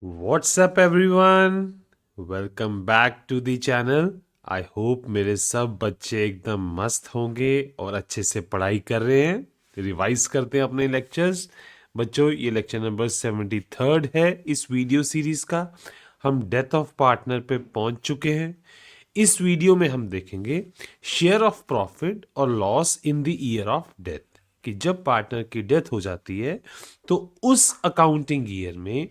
What's up everyone? Welcome back to the channel. I hope मेरे सब बच्चे एकदम मस्त होंगे और अच्छे से पढ़ाई कर रहे हैं, रिवाइज करते हैं अपने लेक्चर्स। बच्चों, ये लेक्चर नंबर 73 है इस वीडियो सीरीज का। हम डेथ ऑफ पार्टनर पे पहुंच चुके हैं। इस वीडियो में हम देखेंगे शेयर ऑफ प्रॉफिट और loss in the year of death, कि जब पार्टनर की डेथ हो जाती है तो उस अकाउंटिंग ईयर में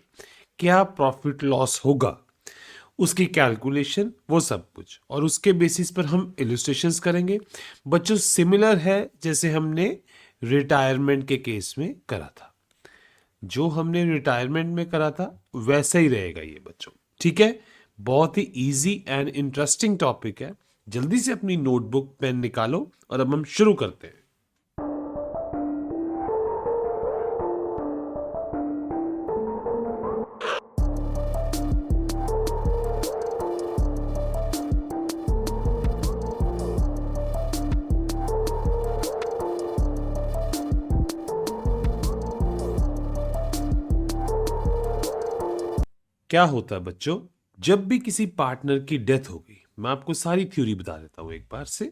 क्या प्रॉफिट लॉस होगा, उसकी कैलकुलेशन, वो सब कुछ, और उसके बेसिस पर हम इलस्ट्रेशंस करेंगे। बच्चों, सिमिलर है जैसे हमने रिटायरमेंट के केस में करा था। जो हमने रिटायरमेंट में करा था वैसा ही रहेगा ये बच्चों, ठीक है। बहुत ही इजी एंड इंटरेस्टिंग टॉपिक है। जल्दी से अपनी नोटबुक पेन निकालो और अब हम शुरू करते हैं। क्या होता है बच्चों, जब भी किसी पार्टनर की डेथ होगी, मैं आपको सारी थ्योरी बता देता हूं एक बार से।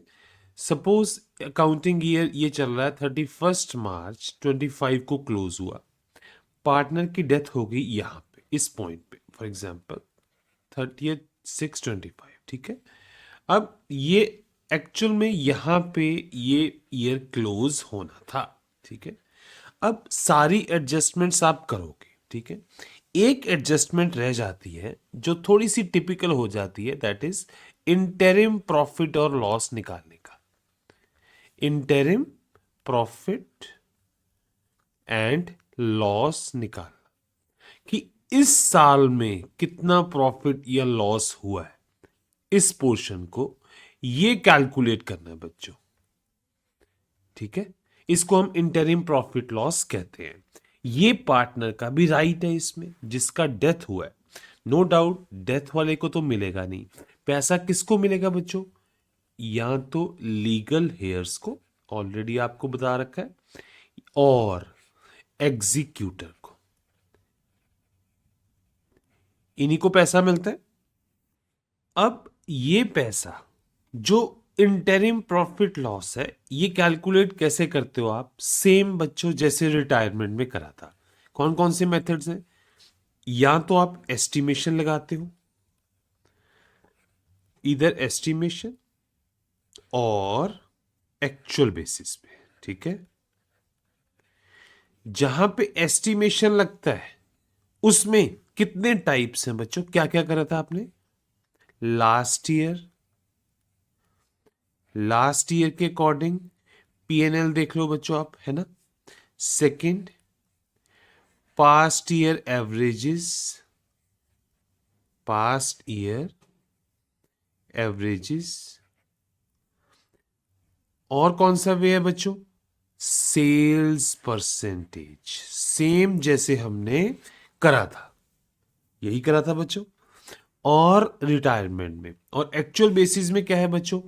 सपोज अकाउंटिंग ईयर ये चल रहा है 31 मार्च 25 को क्लोज हुआ। पार्टनर की डेथ होगी यहाँ पे इस पॉइंट पे, फॉर एग्जांपल 30/6/25, ठीक है। अब ये एक्चुअल में यहाँ पे ये ईयर क्लोज होना था, ठीक है। अब सारी एडजस्टमेंट्स आप करोगे, ठीक है। एक एडजस्टमेंट रह जाती है जो थोड़ी सी टिपिकल हो जाती है, दैट इज इंटरिम प्रॉफिट और लॉस निकालने का। इंटरिम प्रॉफिट एंड लॉस निकालना कि इस साल में कितना प्रॉफिट या लॉस हुआ है, इस पोर्शन को ये कैलकुलेट करना है बच्चों, ठीक है। इसको हम इंटरिम प्रॉफिट लॉस कहते हैं। ये पार्टनर का भी राइट है इसमें, जिसका डेथ हुआ है। नो डाउट डेथ वाले को तो मिलेगा नहीं पैसा। किसको मिलेगा बच्चों? या तो लीगल हेयर्स को, ऑलरेडी आपको बता रखा है, और एग्जीक्यूटर को, इन्हीं को पैसा मिलता है। अब ये पैसा जो इंटरिम प्रॉफिट लॉस है, ये कैलकुलेट कैसे करते हो आप? सेम बच्चों जैसे रिटायरमेंट में करा था। कौन कौन से मेथड्स हैं? या तो आप एस्टिमेशन लगाते हो, इधर एस्टिमेशन और एक्चुअल बेसिस पे, ठीक है। जहां पे एस्टिमेशन लगता है उसमें कितने टाइप्स हैं बच्चों? क्या क्या करा था आपने लास्ट ईयर के अकॉर्डिंग पीएनएल देख लो बच्चों आप, है ना। Second, past year averages, past year averages. और कौन सा वे है बच्चों? सेल्स परसेंटेज, सेम जैसे हमने करा था, यही करा था बच्चों। और रिटायरमेंट में और एक्चुअल बेसिस में क्या है बच्चों?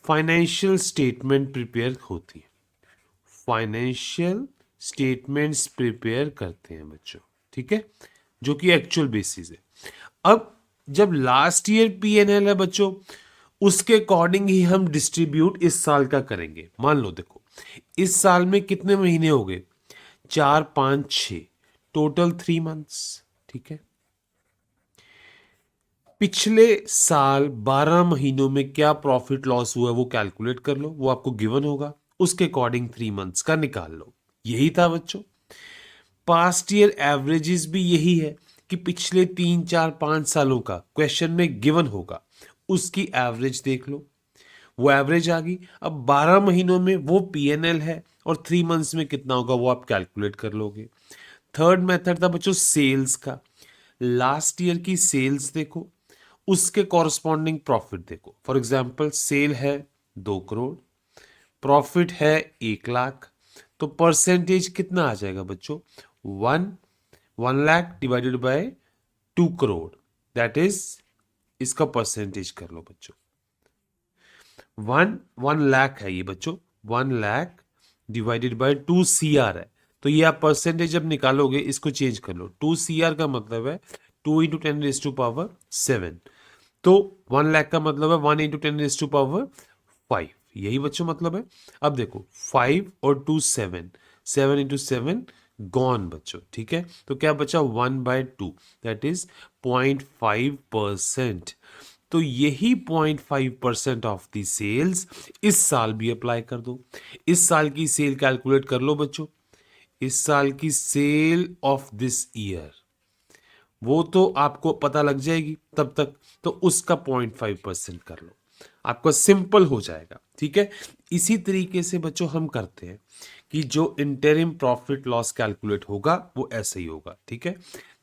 फाइनेंशियल स्टेटमेंट प्रिपेयर होती है, फाइनेंशियल स्टेटमेंट्स प्रिपेयर करते हैं बच्चों, ठीक है, जो कि एक्चुअल बेसिस है। अब जब लास्ट ईयर पीएनएल है बच्चों, उसके अकॉर्डिंग ही हम डिस्ट्रीब्यूट इस साल का करेंगे। मान लो देखो, इस साल में कितने महीने हो गए? 4 5 6, टोटल 3 मंथ्स, ठीक है। पिछले साल 12 महीनों में क्या प्रॉफिट लॉस हुआ वो कैलकुलेट कर लो, वो आपको गिवन होगा, उसके अकॉर्डिंग 3 मंथ्स का निकाल लो। यही था बच्चों। पास्ट ईयर एवरेजेस भी यही है कि पिछले 3 4 5 सालों का क्वेश्चन में गिवन होगा, उसकी एवरेज देख लो, वो एवरेज आ गई। अब 12 महीनों में वो पीएनएल है और 3 मंथ्स में कितना होगा वो आप कैलकुलेट कर लोगे। थर्ड मेथड था बच्चों सेल्स का। लास्ट ईयर की सेल्स देखो, उसके कॉरस्पॉन्डिंग प्रॉफिट देखो। फॉर एग्जाम्पल सेल है 2 करोड़, प्रॉफिट है 1 लाख, तो परसेंटेज कितना आ जाएगा बच्चों? 1 lakh divided by 2 crore, that is, इसका परसेंटेज कर लो बच्चों। 1 लाख है ये बच्चों, 1 लाख डिवाइडेड बाय 2 CR है। तो ये आप परसेंटेज जब निकालोगे इसको चेंज कर लो, 2 CR का मतलब है 2 इंटू 10⁻⁷ तो 1 लाख का मतलब है 1 इंटू 10⁻⁵ यही बच्चों मतलब है। अब देखो 5 और 2 7, 7 इंटू 7 गॉन बच्चों, ठीक है। तो क्या बचा 1/2 दैट इज 0.5%। तो यही 0.5% ऑफ दी सेल्स इस साल भी अप्लाई कर दो। इस साल की सेल कैलकुलेट कर लो बच्चों। इस साल की सेल ऑफ दिस ईयर वो तो आपको पता लग जाएगी तब तक, तो उसका 0.5% कर लो, आपका सिंपल हो जाएगा, ठीक है। इसी तरीके से बच्चों हम करते हैं कि जो इंटरिम प्रॉफिट लॉस कैलकुलेट होगा वो ऐसे ही होगा, ठीक है।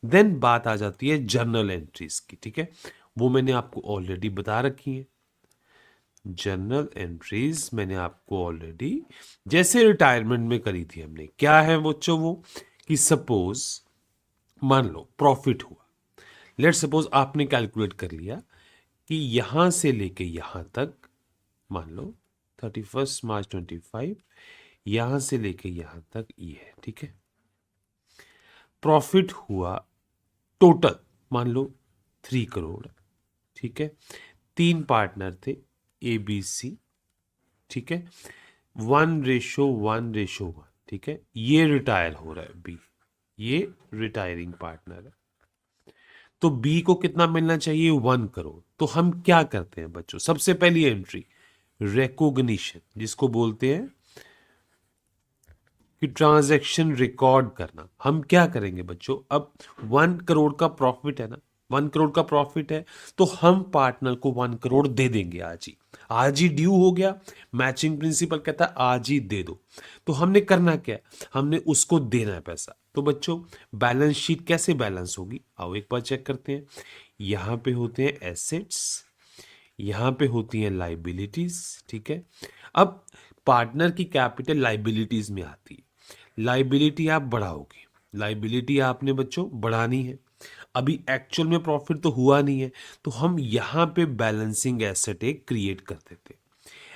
देन बात आ जाती है जर्नल एंट्रीज की, ठीक है। वो मैंने आपको ऑलरेडी बता रखी है। जर्नल एंट्रीज मैंने आपको ऑलरेडी जैसे रिटायरमेंट में करी थी हमने, क्या है बच्चों वो, कि सपोज मान लो प्रॉफिट हुआ, लेट सपोज आपने कैलकुलेट कर लिया कि यहां से लेके यहां तक, मान लो 31 मार्च 25, यहां से लेके यहां तक ये है, ठीक है। प्रॉफिट हुआ टोटल मान लो 3 करोड़, ठीक है। 3 पार्टनर थे ABC, ठीक है। 1:1:1, ठीक है। ये रिटायर हो रहा है B, ये रिटायरिंग पार्टनर है। तो बी को कितना मिलना चाहिए 1 करोड़। तो हम क्या करते हैं बच्चों, सबसे पहली एंट्री रिकॉग्निशन, जिसको बोलते हैं कि ट्रांजैक्शन रिकॉर्ड करना। हम क्या करेंगे बच्चों, अब 1 करोड़ का प्रॉफिट है ना, 1 करोड़ का प्रॉफिट है, तो हम पार्टनर को 1 करोड़ दे देंगे आज ही। आज ही ड्यू हो गया, मैचिंग प्रिंसिपल कहता है आज ही दे दो। तो हमने करना क्या है, हमने उसको देना है पैसा। तो बच्चों बैलेंस शीट कैसे बैलेंस होगी, आओ एक बार चेक करते हैं। यहां पे होते हैं एसेट्स, यहां पे होती हैं लाइबिलिटीज, ठीक है। अब पार्टनर की कैपिटल लाइबिलिटीज में आती है, लाइबिलिटी आप बढ़ाओगे, लाइबिलिटी आपने बच्चों बढ़ानी है। अभी एक्चुअल में प्रॉफिट तो हुआ नहीं है, तो हम यहां पे बैलेंसिंग एसेट एक क्रिएट कर देते हैं।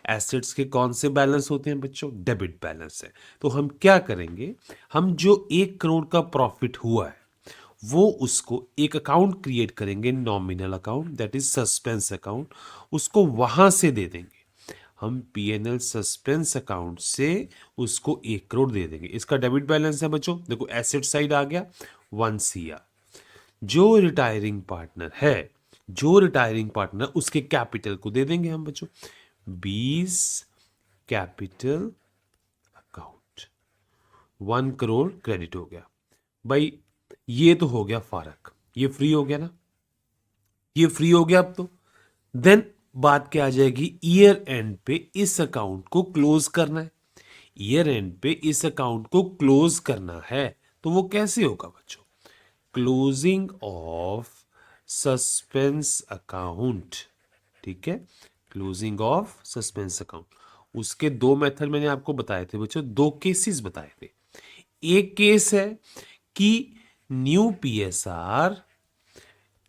एसेट्स के कौन से बैलेंस होते हैं बच्चों, डेबिट बैलेंस है। तो हम क्या करेंगे, हम जो 1 करोड़ का प्रॉफिट हुआ है वो उसको एक अकाउंट क्रिएट करेंगे, nominal account that is suspense account, उसको वहां से दे देंगे। हम P&L सस्पेंस अकाउंट से उसको 1 करोड़ दे देंगे। इसका डेबिट बैलेंस है बच्चों, देखो एसेट साइड आ गया 1 CR। जो रिटायरिंग पार्टनर है, जो रिटायरिंग पार्टनर उसके कैपिटल को दे देंगे हम बच्चों 20 कैपिटल अकाउंट, 1 करोड़ क्रेडिट हो गया। भाई ये तो हो गया फारक, ये फ्री हो गया ना, ये फ्री हो गया। अब तो देन बात क्या आ जाएगी, ईयर एंड पे इस अकाउंट को क्लोज करना है। ईयर एंड पे इस अकाउंट को क्लोज करना है, तो वो कैसे होगा बच्चों, क्लोजिंग ऑफ सस्पेंस अकाउंट, ठीक है। क्लोजिंग ऑफ सस्पेंस अकाउंट, उसके दो मेथड मैंने आपको बताए थे बच्चों, दो केसेस बताए थे। एक केस है कि new PSR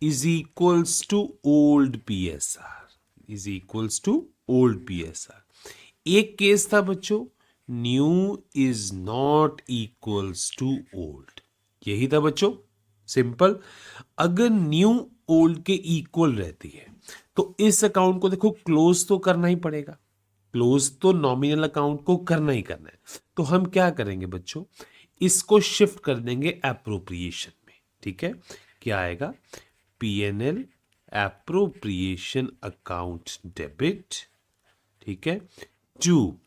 is equals to old PSR, is equals to old PSR। एक केस था बच्चों new is not equals to old, यही था बच्चों, सिंपल। अगर न्यू ओल्ड के इक्वल रहती है तो इस अकाउंट को देखो क्लोज तो करना ही पड़ेगा, क्लोज तो नॉमिनल अकाउंट को करना ही करना है। तो हम क्या करेंगे बच्चों, इसको शिफ्ट कर देंगे एप्रोप्रिएशन में, ठीक है। क्या आएगा, P&L एप्रोप्रिएशन अकाउंट डेबिट, ठीक है, टू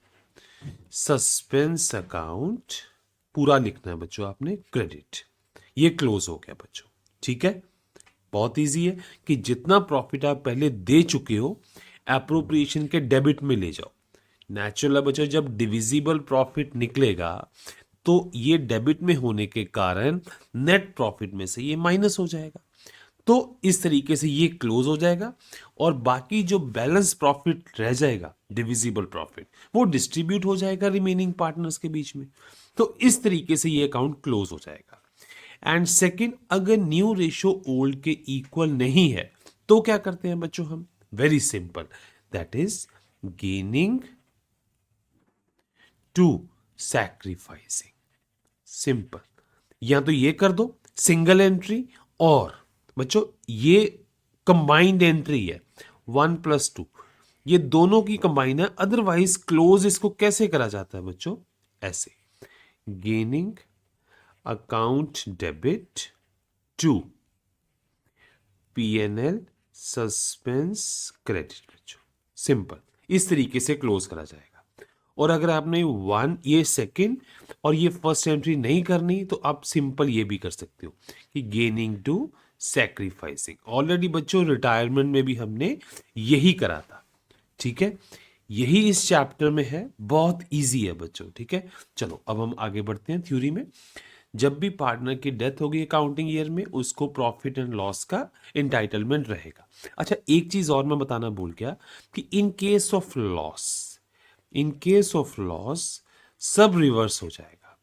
सस्पेंस अकाउंट, पूरा लिखना है बच्चों आपने क्रेडिट। ये क्लोज हो गया बच्चों, ठीक है। बहुत इजी है कि जितना प्रॉफिट आप पहले दे चुके हो एप्रोप्रिएशन के डेबिट में ले जाओ। नेचुरल है बच्चों, जब डिविजिबल प्रॉफिट निकलेगा तो ये डेबिट में होने के कारण नेट प्रॉफिट में से ये माइनस हो जाएगा। तो इस तरीके से ये क्लोज हो जाएगा और बाकी जो बैलेंस प्रॉफिट रह जाएगा डिविजिबल प्रॉफिट वो डिस्ट्रीब्यूट हो जाएगा रिमेनिंग पार्टनर्स के बीच में। तो इस तरीके से ये अकाउंट क्लोज हो जाएगा। एंड सेकंड, अगर न्यू रेशो ओल्ड के इक्वल नहीं है तो क्या करते हैं बच्चों हम, very simple, that is gaining to sacrificing, simple. या तो ये कर दो सिंगल एंट्री और बच्चों ये कंबाइंड एंट्री है, 1+2, ये दोनों की कंबाइन है। अदरवाइज क्लोज इसको कैसे करा जाता है बच्चों? ऐसे, gaining account debit to PNL suspense credit. बच्चों सिंपल, इस तरीके से क्लोज करा जाएगा। और अगर आपने ये सेकंड और ये फर्स्ट एंट्री नहीं करनी तो आप सिंपल ये भी कर सकते हो कि गेनिंग टू सैक्रिफाइसिंग। ऑलरेडी बच्चों रिटायरमेंट में भी हमने यही करा था, ठीक है, यही इस चैप्टर में है, बहुत इजी है बच्चों, ठीक है। चलो अब हम आगे बढ़ते हैं थ्योरी में। जब भी पार्टनर की डेथ होगी अकाउंटिंग ईयर में, उसको प्रॉफिट एंड लॉस का इंटाइटलमेंट रहेगा। अच्छा, एक चीज और मैं बताना भूल गया कि in case of loss, in case of loss सब रिवर्स हो जाएगा,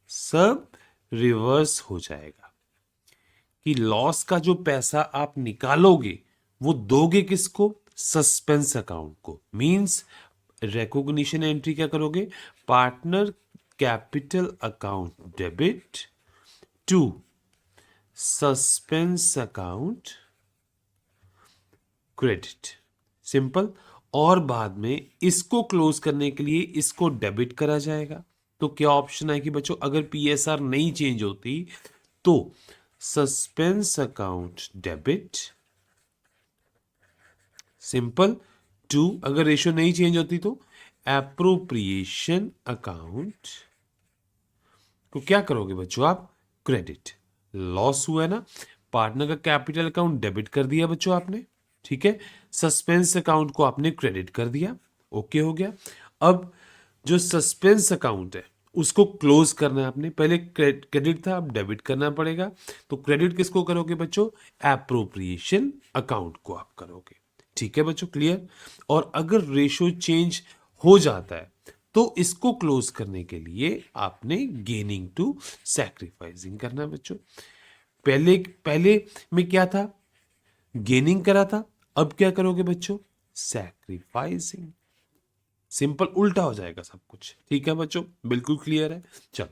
सब रिवर्स हो जाएगा। कि लॉस का जो पैसा आप निकालोगे वो दोगे किसको? सस्पेंस अकाउंट को। मींस रिकॉग्निशन एंट्री क्या करोगे? Partner capital account debit to suspense account credit, simple. और बाद में इसको क्लोज करने के लिए इसको डेबिट करा जाएगा। तो क्या ऑप्शन है कि बच्चों अगर पीएसआर नहीं चेंज होती तो suspense account debit, simple, to, अगर रेशियो नहीं चेंज होती तो एप्रोप्रिएशन अकाउंट को क्या करोगे बच्चों आप? क्रेडिट। लॉस हुआ है ना, पार्टनर का कैपिटल अकाउंट डेबिट कर दिया बच्चों आपने, ठीक है, सस्पेंस अकाउंट को आपने क्रेडिट कर दिया, ओके हो गया। अब जो सस्पेंस अकाउंट है उसको क्लोज करना है आपने, पहले क्रेडिट था अब डेबिट करना पड़ेगा। तो क्रेडिट किसको करोगे बच्चों? एप्रोप्रिएशन अकाउंट को आप करोगे, ठीक है बच्चों, क्लियर। और अगर रेशियो चेंज हो जाता है तो इसको क्लोज करने के लिए आपने गेनिंग टू सैक्रिफाइसिंग करना है बच्चों। पहले पहले में क्या था? गेनिंग करा था, अब क्या करोगे बच्चों? सैक्रिफाइसिंग। सिंपल, उल्टा हो जाएगा सब कुछ, ठीक है बच्चों, बिल्कुल क्लियर है। चलो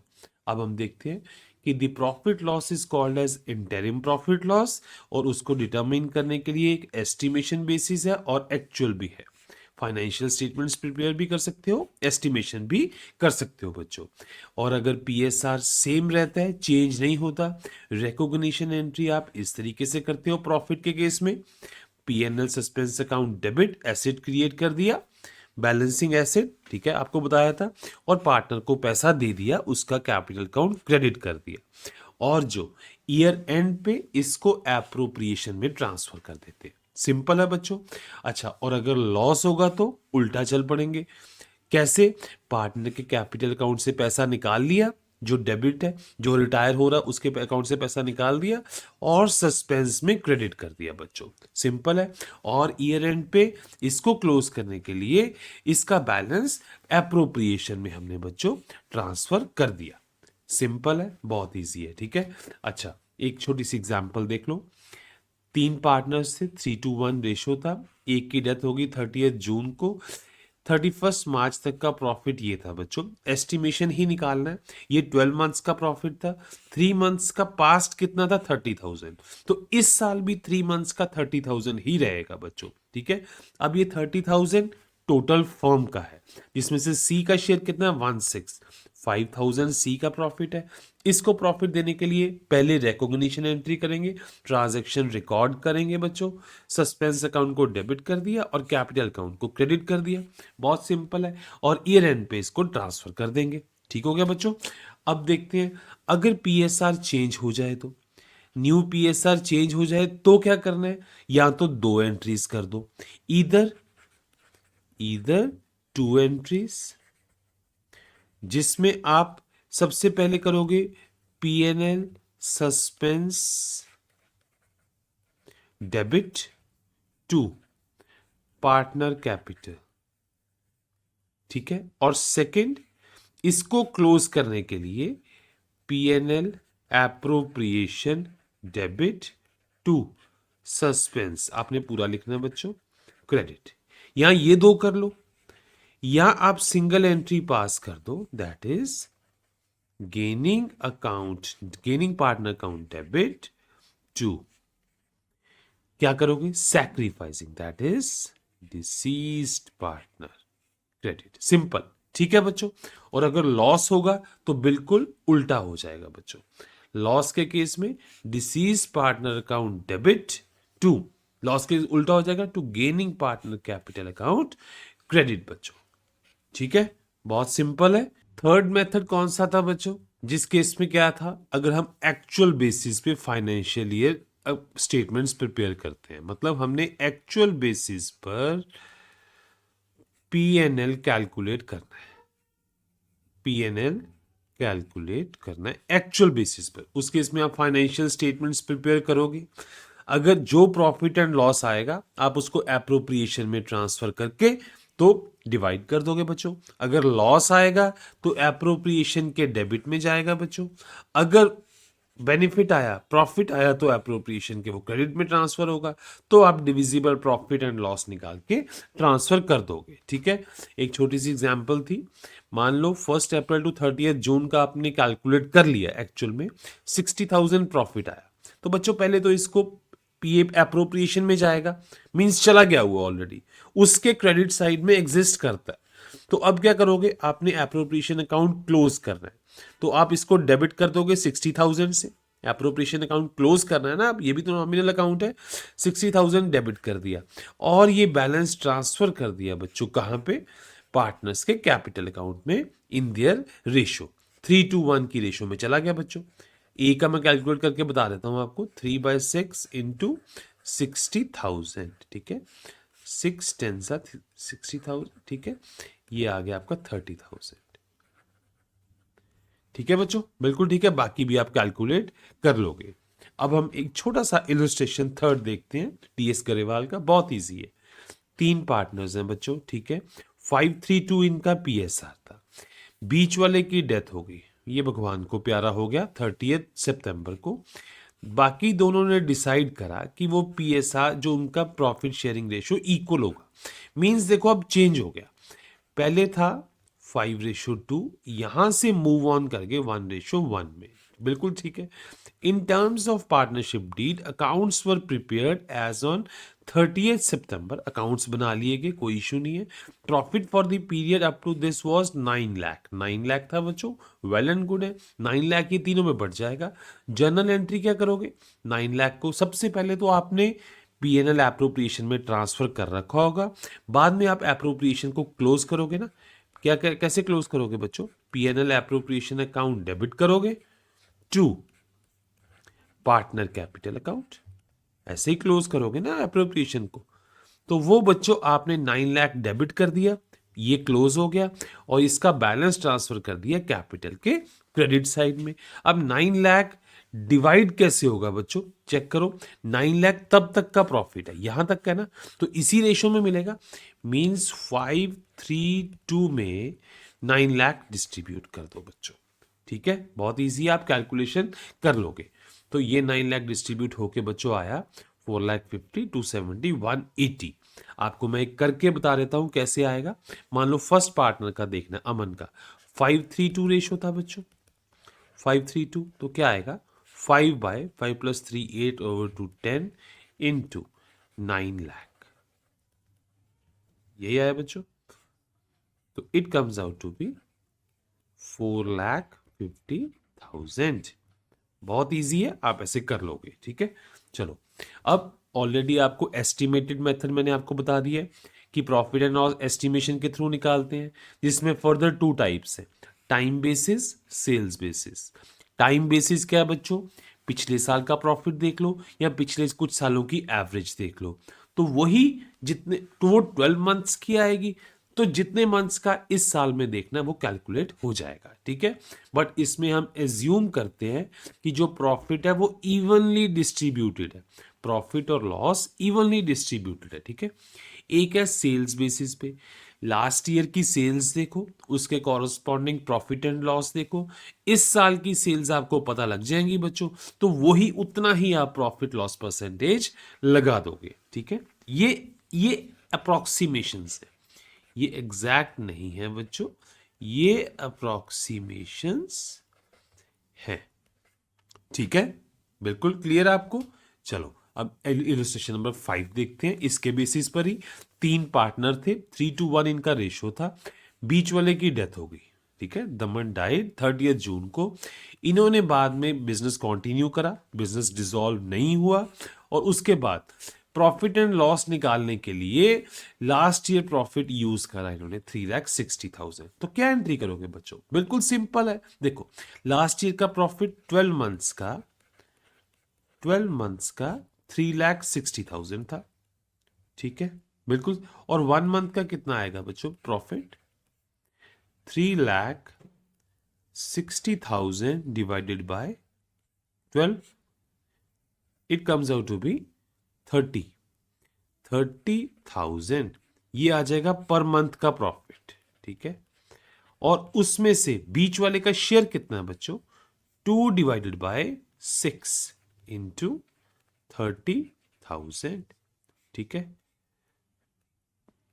अब हम देखते हैं कि the profit loss is called as interim profit loss, और उसको डिटरमाइन करने के लिए एक एस्टिमेशन बेसिस है और एक्चुअल भी है। फाइनेंशियल स्टेटमेंट्स प्रिपेयर भी कर सकते हो, एस्टिमेशन भी कर सकते हो बच्चों। और अगर पीएसआर सेम रहता है, चेंज नहीं होता, रिकॉग्निशन एंट्री आप इस तरीके से करते हो प्रॉफिट के केस में, PNL suspense account debit, asset create कर दिया, बैलेंसिंग एसेट, ठीक है, आपको बताया था, और पार्टनर को पैसा दे दिया, उसका कैपिटल अकाउंट क्रेडिट कर दिया, और जो ईयर एंड पे इसको एप्रोप्रिएशन में ट्रांसफर कर देते हैं। सिंपल है बच्चों। अच्छा, और अगर लॉस होगा तो उल्टा चल पड़ेंगे। कैसे? पार्टनर के कैपिटल अकाउंट से पैसा निकाल लिया, जो डेबिट है, जो रिटायर हो रहा उसके अकाउंट से पैसा निकाल दिया और सस्पेंस में क्रेडिट कर दिया बच्चों, सिंपल है। और ईयर एंड पे इसको क्लोज करने के लिए इसका बैलेंस एप्रोप्रिएशन में हमने बच्चों ट्रांसफर कर दिया। सिंपल है, बहुत इजी है, ठीक है। अच्छा, एक छोटी सी एग्जांपल देख लो। 3 पार्टनर्स थे, 3:1 रेशो था, एक की डेथ होगी 30 जून को, 31 मार्च तक का प्रॉफिट ये था बच्चों, एस्टिमेशन ही निकालना है। ये 12 मंथ्स का प्रॉफिट था, 3 मंथ्स का पास्ट कितना था? 30,000। तो इस साल भी 3 मंथ्स का 30,000 ही रहेगा बच्चों, ठीक है। अब ये 30,000 टोटल फर्म का है, जिसमें से सी का शेयर कितना है? 16, 5,000 सी का प्रॉफिट है। इसको प्रॉफिट देने के लिए पहले रिकॉग्निशन एंट्री करेंगे, ट्रांजैक्शन रिकॉर्ड करेंगे बच्चों, सस्पेंस अकाउंट को डेबिट कर दिया और कैपिटल अकाउंट को क्रेडिट कर दिया, बहुत सिंपल है। और ईयर एंड पे इसको ट्रांसफर कर देंगे, ठीक हो गया बच्चों। अब देखते हैं अगर पीएसआर चेंज हो जाए तो, न्यू पीएसआर चेंज हो जाए तो क्या करना है? या तो 2 एंट्रीज कर दो, इधर 2 एंट्रीज, जिसमें आप सबसे पहले करोगे PNL suspense debit to partner capital, ठीक है। और सेकंड, इसको क्लोज करने के लिए PNL appropriation debit to suspense, आपने पूरा लिखना है बच्चों, क्रेडिट। यहां ये 2 कर लो, या आप सिंगल एंट्री पास कर दो, that is gaining partner account debit to क्या करोगे? Sacrificing, that is deceased partner credit, simple. ठीक है बच्चों। और अगर लॉस होगा तो बिल्कुल उल्टा हो जाएगा बच्चों। लॉस के केस में deceased partner account debit to, loss के उल्टा हो जाएगा to gaining partner capital account credit बच्चों। ठीक है, बहुत सिंपल है। थर्ड मेथड कौन सा था बच्चों? जिस केस में क्या था, अगर हम एक्चुअल बेसिस पे फाइनेंशियल ईयर स्टेटमेंट्स प्रिपेयर करते हैं, मतलब हमने एक्चुअल बेसिस पर पीएनएल कैलकुलेट करना है, पीएनएल कैलकुलेट करना है एक्चुअल बेसिस पर। उस केस में आप फाइनेंशियल स्टेटमेंट्स प्रिपेयर करोगे। अगर जो प्रॉफिट एंड लॉस आएगा आप उसको एप्रोप्रिएशन में ट्रांसफर करके तो डिवाइड कर दोगे बच्चों। अगर लॉस आएगा तो एप्रोप्रिएशन के डेबिट में जाएगा बच्चों। अगर बेनिफिट आया, प्रॉफिट आया, तो एप्रोप्रिएशन के वो क्रेडिट में ट्रांसफर होगा। तो आप डिविजिबल प्रॉफिट एंड लॉस निकाल के ट्रांसफर कर दोगे। ठीक है, एक छोटी सी एग्जांपल थी। मान लो 1 अप्रैल टू 30 जून का आपने कैलकुलेट कर लिया, एक्चुअल में 60,000 प्रॉफिट आया, तो बच्चों पहले तो इसको पीए एप्रोप्रिएशन में जाएगा, मींस चला गया हुआ ऑलरेडी, उसके क्रेडिट साइड में एग्जिस्ट करता है। तो अब क्या करोगे? आपने एप्रोप्रिएशन अकाउंट क्लोज करना है, तो आप इसको डेबिट कर दोगे 60,000 से। एप्रोप्रिएशन अकाउंट क्लोज करना है ना, अब ये भी तो नॉमिनल अकाउंट है। 60,000 डेबिट कर दिया और ये बैलेंस ट्रांसफर कर दिया बच्चों कहां पे? पार्टनर्स के कैपिटल अकाउंट में, इन दियर रेशो 3:1 की रेशो में चला गया बच्चों। ए का मैं कैलकुलेट करके बता देता हूं आपको, 3/6 इंटू 60,000। ठीक है, 6 10 60,000। ठीक है, ये आ गया आपका 30,000। ठीक है बच्चों, बिल्कुल ठीक है, बाकी भी आप कैलकुलेट कर लोगे। अब हम एक छोटा सा इलस्ट्रेशन थर्ड देखते हैं टीएस गरेवाल का, बहुत इजी है। 3 पार्टनर्स हैं बच्चों, ठीक है। 532 इनका पीएसआर था, बीच वाले की डेथ हो गई, ये भगवान को प्यारा हो गया 30 सितंबर को। बाकी दोनों ने डिसाइड करा कि वो पीएसआर जो उनका प्रॉफिट शेयरिंग रेशो इक्वल होगा। मींस देखो अब चेंज हो गया, पहले था 5:2, यहां से मूव ऑन करके 1:1 में। बिल्कुल ठीक है। In terms of partnership deed accounts were prepared as on 30 September, accounts बना लिए गए, कोई इशू नहीं है। Profit for the period up to this was 9 lakh, 9 lakh था बच्चों, वेल एंड गुड है। 9 लाख ये तीनों में बढ़ जाएगा। जर्नल एंट्री क्या करोगे? 9 लाख को सबसे पहले तो आपने पीएनएल एप्रोप्रिएशन में ट्रांसफर कर रखा होगा, बाद में आप एप्रोप्रिएशन को क्लोज करोगे ना। कैसे क्लोज करोगे बच्चों? पीएनएल एप्रोप्रिएशन अकाउंट डेबिट करोगे टू पार्टनर कैपिटल अकाउंट, ऐसे ही क्लोज करोगे ना एप्रोप्रिएशन को। तो वो बच्चों आपने 9 लाख डेबिट कर दिया, ये क्लोज हो गया, और इसका बैलेंस ट्रांसफर कर दिया कैपिटल के क्रेडिट साइड में। अब 9 लाख डिवाइड कैसे होगा बच्चों? चेक करो, 9 लाख तब तक का प्रॉफिट है, यहां तक का ना, तो इसी रेशो में मिलेगा। मींस 532 में 9 लाख डिस्ट्रीब्यूट कर दो बच्चों। ठीक है, बहुत इजी, आप कैलकुलेशन कर लोगे। तो ये 9 लाख डिस्ट्रीब्यूट होके बच्चों आया 4,50,000, 270, 180। आपको मैं एक करके बता देता हूं कैसे आएगा। मान लो फर्स्ट पार्टनर का देखना, अमन का 5:3 रेशो था बच्चों, 5:3, तो क्या आएगा? 5/5 + 3 8/2 10 इंटू 9 लाख, यही आया बच्चों। तो it comes out to be 4,50,000। बहुत इजी है, आप ऐसे कर लोगे। ठीक है, चलो अब ऑलरेडी आपको एस्टिमेटेड मेथड मैंने आपको बता दिया है कि प्रॉफिट एंड लॉस एस्टिमेशन के थ्रू निकालते हैं, जिसमें फर्दर 2 टाइप्स है, time basis, sales basis. Time basis क्या है बच्चों? पिछले साल का प्रॉफिट देख लो या पिछले कुछ सालों की एवरेज देख लो, तो वही जितने, तो वो 12 मंथ्स की आएगी, तो जितने मंथ्स का इस साल में देखना है वो कैलकुलेट हो जाएगा। ठीक है, बट इसमें हम एज्यूम करते हैं कि जो प्रॉफिट है वो इवनली डिस्ट्रीब्यूटेड है, प्रॉफिट और लॉस इवनली डिस्ट्रीब्यूटेड है। ठीक है, एक है सेल्स बेसिस पे, लास्ट ईयर की सेल्स देखो, उसके कॉरस्पॉन्डिंग प्रॉफिट एंड लॉस देखो, इस साल की सेल्स आपको पता लग जाएंगी बच्चों, तो वही उतना ही आप प्रॉफिट लॉस परसेंटेज लगा दोगे। ठीक है, ये अप्रोक्सीमेशंस है, ये एग्जैक्ट नहीं है बच्चों, ये अप्रोक्सीमेशंस है। ठीक है, बिल्कुल क्लियर आपको। चलो अब इलस्ट्रेशन नंबर 5 देखते हैं। इसके बेसिस पर ही 3 पार्टनर थे, 3:1 इनका रेशो था। बीच वाले की डेथ हो गई, ठीक है, दमन डाइड 30 जून को। इन्होंने बाद में बिजनेस कंटिन्यू करा, बिजनेस डिसॉल्व नहीं हुआ, और उसके बाद प्रॉफिट एंड लॉस निकालने के लिए लास्ट ईयर प्रॉफिट यूज करा इन्होंने 3,60,000। तो क्या एंट्री करोगे बच्चों? बिल्कुल सिंपल है। देखो, लास्ट ईयर का प्रॉफिट 12 मंथ्स का 3,60,000 था, ठीक है, बिल्कुल। और 1 मंथ का कितना आएगा बच्चों profit? 3,60,000 divided by 12, it comes out to be 30,000। ये आ जाएगा पर मंथ का प्रॉफिट, ठीक है। और उसमें से बीच वाले का शेयर कितना है बच्चों? 2 डिवाइडेड बाय 6 इंटू 30,000, ठीक है,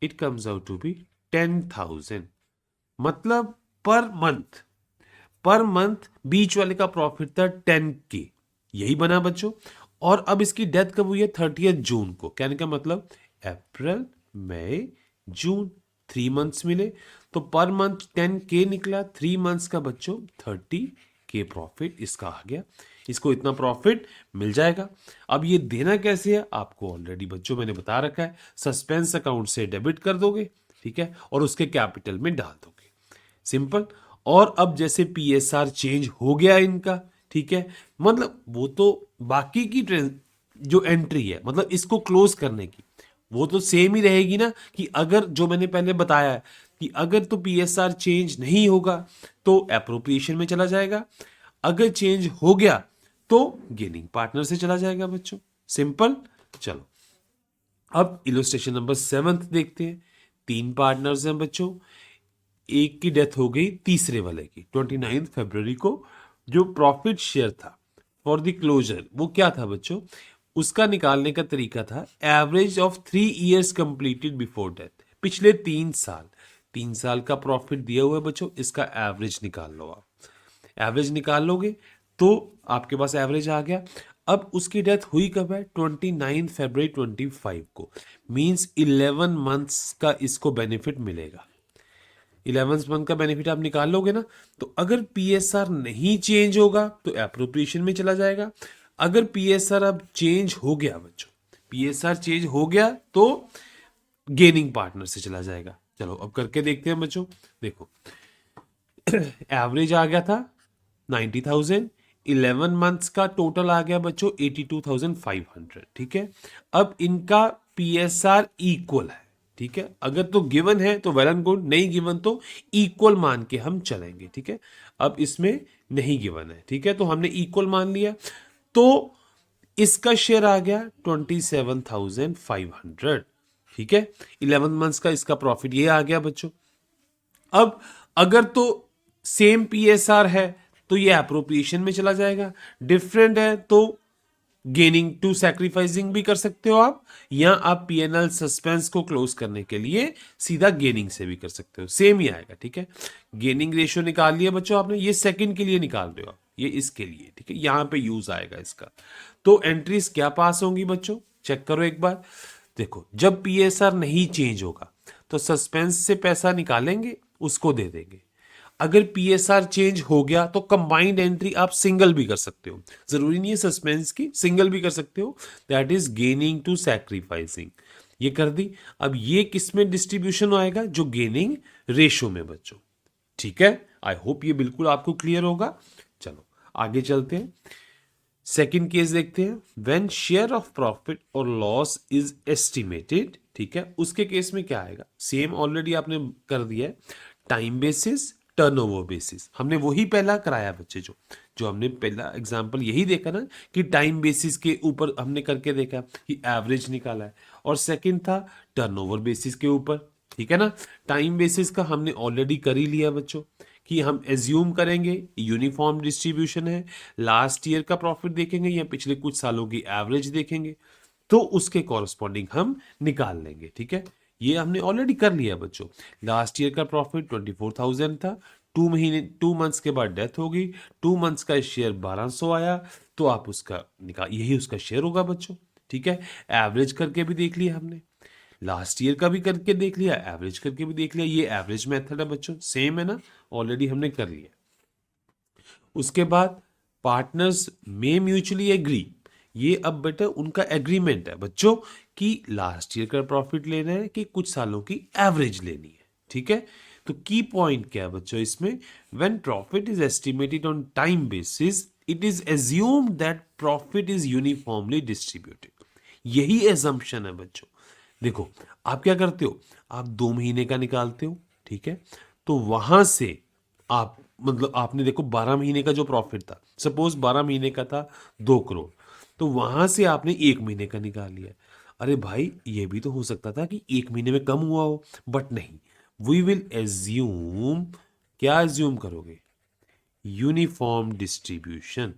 it comes out to be 10,000। मतलब पर मंथ बीच वाले का प्रॉफिट था 10K, यही बना बच्चों। और अब इसकी डेथ कब हुई है? 30 जून को। कहने का मतलब अप्रैल, मई, जून, 3 मंथ्स मिले, तो पर मंथ 10K निकला। 3 मंथ्स का बच्चों 30K प्रॉफिट इसका आ गया। इसको इतना प्रॉफिट मिल जाएगा। अब ये देना कैसे है आपको ऑलरेडी बच्चों मैंने बता रखा है। सस्पेंस अकाउंट से डेबिट कर दोगे, ठीक है, और उसके कैपिटल में डाल दोगे, सिंपल। और अब जैसे पीएसआर चेंज हो गया इनका, ठीक है, मतलब वो तो बाकी की जो एंट्री है, मतलब इसको क्लोज करने की, वो तो सेम ही रहेगी ना। कि अगर जो मैंने पहले बताया है कि अगर तो पीएसआर चेंज नहीं होगा तो एप्रोप्रिएशन में चला जाएगा, अगर चेंज हो गया तो गेनिंग पार्टनर से चला जाएगा बच्चों, सिंपल। चलो अब इलस्ट्रेशन नंबर 7 देखते हैं। 3 पार्टनर्स हैं बच्चों, एक की डेथ हो गई, तीसरे वाले की 29 फरवरी को। जो प्रॉफिट शेयर था फॉर द क्लोजर, वो क्या था बच्चों? उसका निकालने का तरीका था average of 3 years completed before death. पिछले 3 साल का प्रॉफिट दिया हुआ है बच्चों, इसका एवरेज निकाल लो। आप एवरेज निकाल लोगे तो आपके पास एवरेज आ गया। अब उसकी डेथ हुई कब है? 29 फरवरी 25 को। मींस 11 मंथ्स का इसको बेनिफिट मिलेगा। 11th मंथ का बेनिफिट आप निकाल लोगे ना। तो अगर पीएसआर नहीं चेंज होगा तो एप्रोप्रिएशन में चला जाएगा। अगर पीएसआर अब चेंज हो गया बच्चों, पीएसआर चेंज हो गया तो गेनिंग पार्टनर से चला जाएगा। चलो अब करके देखते हैं बच्चों। देखो एवरेज आ गया था 90,000, 11 मंथ्स का टोटल आ गया बच्चों 82,500, ठीक है। अब इनका पीएसआर इक्वल है, ठीक है। अगर तो गिवन है तो वेल एंड गुड, नहीं गिवन तो इक्वल मान के हम चलेंगे, ठीक है। अब इसमें नहीं गिवन है, ठीक है, तो हमने इक्वल मान लिया। तो इसका शेयर आ गया 27,500, ठीक है। 11 मंथ्स का इसका प्रॉफिट ये आ गया बच्चों। अब अगर तो सेम पीएसआर है तो ये एप्रोप्रिएशन में चला जाएगा, डिफरेंट है तो गेनिंग टू सैक्रिफाइसिंग भी कर सकते हो आप, या आप पीएनएल सस्पेंस को क्लोज करने के लिए सीधा गेनिंग से भी कर सकते हो, सेम ही आएगा, ठीक है। गेनिंग रेशियो निकाल लिया बच्चों आपने, ये सेकंड के लिए निकाल रहे हो आप, ये इसके लिए, ठीक है, यहां पे यूज आएगा इसका। तो एंट्रीज क्या पास होंगी बच्चों? चेक करो एक बार। देखो जब पीएसआर नहीं चेंज होगा तो सस्पेंस से पैसा निकालेंगे, उसको दे देंगे। अगर पीएसआर चेंज हो गया तो कंबाइंड एंट्री आप सिंगल भी कर सकते हो, जरूरी नहीं है सस्पेंस की, सिंगल भी कर सकते हो, that is gaining to sacrificing. ये कर दी। अब ये किस में डिस्ट्रीब्यूशन आएगा? जो गेनिंग रेशो में बच्चों, ठीक है। आई होप ये बिल्कुल आपको क्लियर होगा। चलो आगे चलते हैं, सेकेंड केस देखते हैं। व्हेन शेयर ऑफ प्रॉफिट और लॉस इज एस्टिमेटेड, ठीक है, उसके केस में क्या आएगा? सेम ऑलरेडी आपने कर दिया है, टाइम बेसिस, टर्नओवर बेसिस। हमने वही पहला कराया बच्चे, जो हमने पहला एग्जांपल यही देखा ना कि टाइम बेसिस के ऊपर हमने करके देखा कि एवरेज निकाला है, और सेकंड था टर्नओवर बेसिस के ऊपर, ठीक है ना। टाइम बेसिस का हमने ऑलरेडी कर ही लिया बच्चों कि हम एज्यूम करेंगे यूनिफॉर्म डिस्ट्रीब्यूशन है, लास्ट ईयर का प्रॉफिट देखेंगे या पिछले कुछ सालों की एवरेज देखेंगे, तो उसके कॉरस्पॉन्डिंग हम निकाल लेंगे, ठीक है। ये हमने ऑलरेडी कर लिया बच्चों। लास्ट ईयर का प्रॉफिट 24,000 था, 2 मंथ्स के बाद डेथ हो गई, 2 मंथ्स का शेयर 1200 आया, तो आप उसका निकाल, यही उसका शेयर होगा बच्चों, ठीक है, एवरेज करके भी देख लिया हमने, लास्ट ईयर का भी करके देख लिया, एवरेज करके भी देख लिया। ये एवरेज मेथड है बच्चों, सेम है ना, ऑलरेडी हमने कर लिया। उसके बाद पार्टनर्स में म्यूचुअली एग्री, ये अब बेटा उनका एग्रीमेंट है बच्चों कि लास्ट ईयर का प्रॉफिट लेना है कि कुछ सालों की एवरेज लेनी है, ठीक है। तो की पॉइंट क्या है बच्चों इसमें, when profit is estimated on time basis it is assumed that profit is uniformly distributed. यही एजम्पशन है बच्चों। देखो आप क्या करते हो, आप 2 महीने का निकालते हो, ठीक है, तो वहां से आप मतलब आपने देखो 12 महीने का जो प्रॉफिट था, सपोज 12 महीने का था 2 करोड़, तो वहां से आपने 1 महीने का निकाल लिया। अरे भाई ये भी तो हो सकता था कि 1 महीने में कम हुआ हो, बट नहीं, वी विल एज्यूम, क्या एज्यूम करोगे, uniform distribution,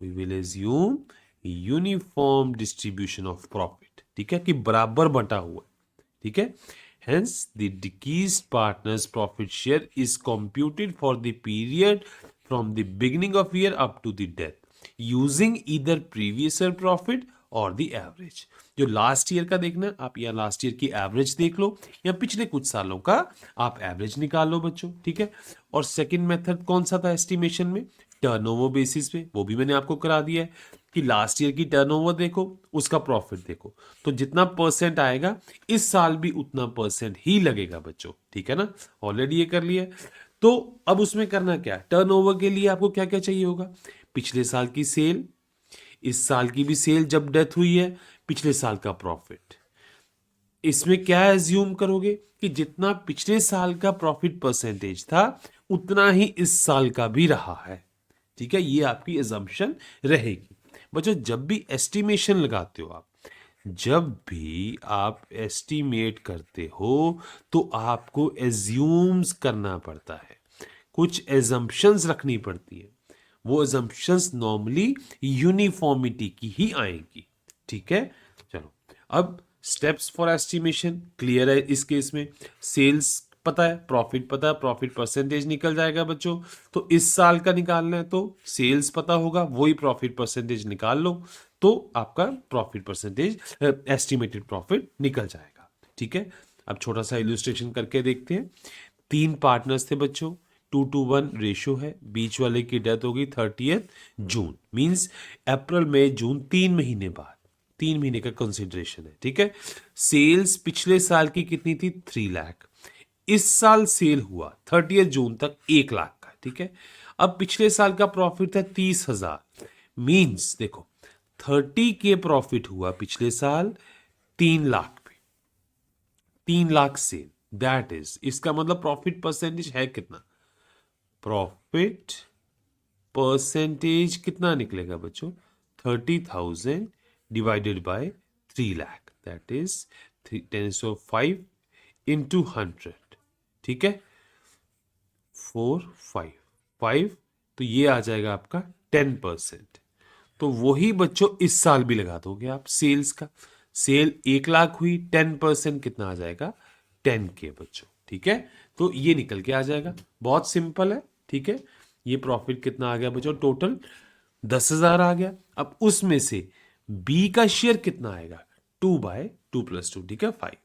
we will assume uniform distribution of profit, ठीक है, कि बराबर बटा हुआ है, ठीक है। Hence, the decreased partner's profit share is computed for the period from the beginning of year up to the death, using either previous year profit और the average। जो लास्ट ईयर का देखना है आप, या लास्ट ईयर की average देख लो, या पिछले कुछ सालों का आप एवरेज निकाल लो बच्चों, ठीक है। और सेकंड मेथड कौन सा था एस्टिमेशन में, टर्नओवर बेसिस पे, वो भी मैंने आपको करा दिया है कि लास्ट ईयर की टर्नओवर देखो, उसका प्रॉफिट देखो, तो जितना परसेंट आएगा इस साल भी उतना परसेंट ही लगेगा बच्चों, ठीक है ना, ऑलरेडी ये कर लिया। तो अब उसमें करना क्या, टर्नओवर के लिए आपको क्या क्या चाहिए होगा, पिछले साल की सेल, इस साल की भी सेल जब डेथ हुई है, पिछले साल का प्रॉफिट। इसमें क्या एज्यूम करोगे कि जितना पिछले साल का प्रॉफिट परसेंटेज था उतना ही इस साल का भी रहा है, ठीक है, ये आपकी एजम्पशन रहेगी बच्चों। जब भी एस्टिमेशन लगाते हो आप, जब भी आप एस्टिमेट करते हो तो आपको एज्यूम्स करना पड़ता है, कुछ एजम्पशंस रखनी पड़ती है, वो एजम्पशंस नॉर्मली यूनिफॉर्मिटी की ही आएंगी, ठीक है। चलो अब स्टेप्स फॉर एस्टिमेशन क्लियर है इस केस में, सेल्स पता है, प्रॉफिट पता है, प्रॉफिट परसेंटेज निकल जाएगा बच्चों, तो इस साल का निकालना है तो सेल्स पता होगा, वही प्रॉफिट परसेंटेज निकाल लो, तो आपका प्रॉफिट परसेंटेज एस्टिमेटेड प्रॉफिट निकल जाएगा, ठीक है। अब छोटा सा इलस्ट्रेशन करके देखते हैं। 3 पार्टनर्स थे बच्चों, 2:1 रेशियो है, बीच वाले की डेथ होगी 30 जून, मींस अप्रैल मई जून 3 महीने बाद, 3 महीने का कंसिडरेशन है, ठीक है। सेल्स पिछले साल की कितनी थी, 3 लाख, इस साल सेल हुआ 30 जून तक 1 लाख का, ठीक है। अब पिछले साल का प्रॉफिट था 30,000, मींस देखो 30 के प्रॉफिट हुआ पिछले साल 3 लाख पे, 3 लाख सेल, दैट इज, इसका मतलब प्रॉफिट परसेंटेज है कितना, प्रॉफिट परसेंटेज कितना निकलेगा बच्चों, 30,000 divided by 3 lakh, that is 10/5 into 100, ठीक है, 455, तो ये आ जाएगा आपका 10%। तो वही बच्चों इस साल भी लगा दोगे आप सेल्स का, सेल 1 लाख हुई, 10% कितना आ जाएगा, 10K बच्चों, ठीक है। तो ये निकल के आ जाएगा, बहुत सिंपल है, ठीक है। ये प्रॉफिट कितना आ गया बच्चों, टोटल 10,000 आ गया। अब उसमें से बी का शेयर कितना आएगा, 2/2 + 2, ठीक है, 5,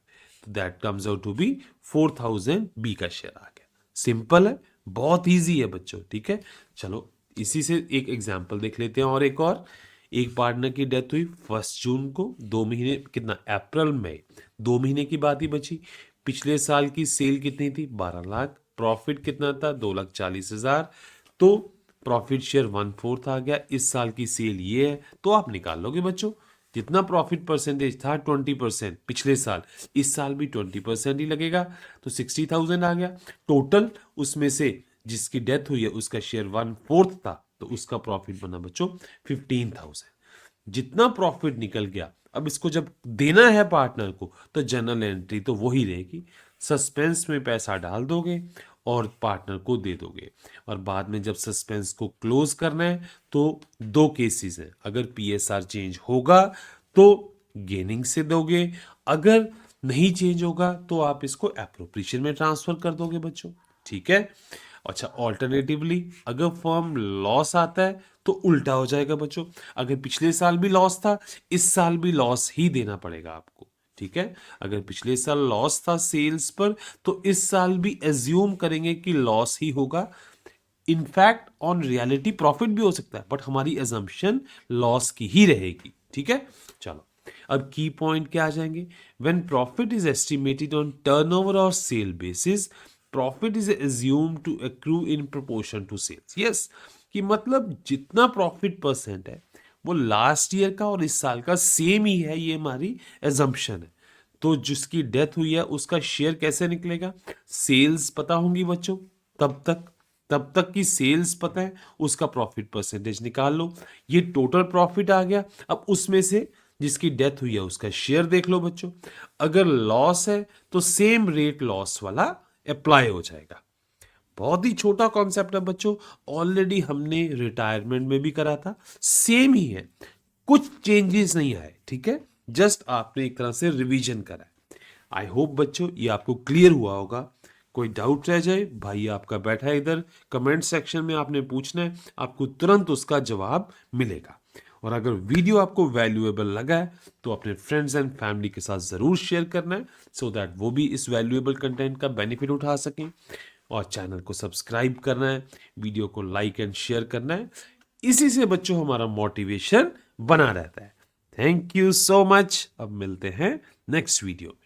तो that comes out to be 4,000, B का शेयर आ गया। सिंपल है, बहुत इजी है बच्चों, ठीक है। चलो इसी से एक एग्जाम्पल देख लेते हैं, और एक पार्टनर की डेथ हुई 1 जून को, 2 महीने कितना, अप्रैल मई 2 महीने की बात ही बची, पिछले साल की सेल कितनी थी, 12 लाख, प्रॉफिट कितना था, 2,40,000, तो प्रॉफिट शेयर 1/4 आ गया, इस साल की सेल ये है, तो आप निकाल लोगे बच्चों, जितना प्रॉफिट परसेंटेज था 20% पिछले साल, इस साल भी 20% ही लगेगा, तो 60,000 आ गया टोटल। उसमें से जिसकी डेथ हुई है उसका शेयर 1/4 था, तो उसका प्रॉफिट बना बच्चों 15,000। जितना प्रॉफिट निकल गया, अब इसको जब देना है पार्टनर को तो जनरल एंट्री तो वही रहेगी, सस्पेंस में पैसा डाल दोगे और पार्टनर को दे दोगे, और बाद में जब सस्पेंस को क्लोज करना है तो 2 केसेस हैं, अगर पीएसआर चेंज होगा तो गेनिंग से दोगे, अगर नहीं चेंज होगा तो आप इसको एप्रोप्रिएशन में ट्रांसफर कर दोगे बच्चों, ठीक है। अच्छा ऑल्टरनेटिवली अगर फर्म लॉस आता है तो उल्टा हो जाएगा बच्चों। अगर पिछले साल भी लॉस था, इस साल भी लॉस ही देना पड़ेगा आपको, ठीक है। अगर पिछले साल लॉस था सेल्स पर, तो इस साल भी एज्यूम करेंगे कि लॉस ही होगा। इनफैक्ट ऑन रियलिटी प्रॉफिट भी हो सकता है, बट हमारी एजम्पशन लॉस की ही रहेगी, ठीक है। चलो, अब की पॉइंट क्या आ जाएंगे। When profit is estimated on turnover और sale basis, profit is assume to accrue in proportion to sales. Yes, कि मतलब जितना प्रॉफिट परसेंट है वो लास्ट ईयर का और इस साल का सेम ही है, ये हमारी एजम्पशन है। तो जिसकी डेथ हुई है उसका शेयर कैसे निकलेगा। सेल्स पता होंगी बच्चों, तब तक की सेल्स पता है, उसका प्रॉफिट परसेंटेज निकाल लो। ये टोटल प्रॉफिट आ गया। अब उसमें से जिसकी डेथ हुई है उसका शेयर देख लो बच्चों। अगर लॉस है तो सेम रेट लॉस वाला अप्लाई हो जाएगा। बहुत ही छोटा कॉन्सेप्ट है बच्चों, ऑलरेडी हमने रिटायरमेंट में भी करा था, सेम ही है, कुछ चेंजेस नहीं आए, ठीक है। जस्ट आपने एक तरह से रिवीजन करा है। आई होप बच्चों ये आपको क्लियर हुआ होगा। कोई डाउट रह जाए, भाई आपका बैठा है इधर, कमेंट सेक्शन में आपने पूछना है, आपको तुरंत उसका जवाब मिलेगा। और अगर वीडियो आपको वैल्यूएबल लगा है तो अपने फ्रेंड्स एंड फैमिली के साथ ज़रूर शेयर करना है, सो दैट वो भी इस वैल्यूएबल कंटेंट का बेनिफिट उठा सकें। और चैनल को सब्सक्राइब करना है, वीडियो को लाइक एंड शेयर करना है। इसी से बच्चों हमारा मोटिवेशन बना रहता है। Thank you so much. अब मिलते हैं नेक्स्ट वीडियो में।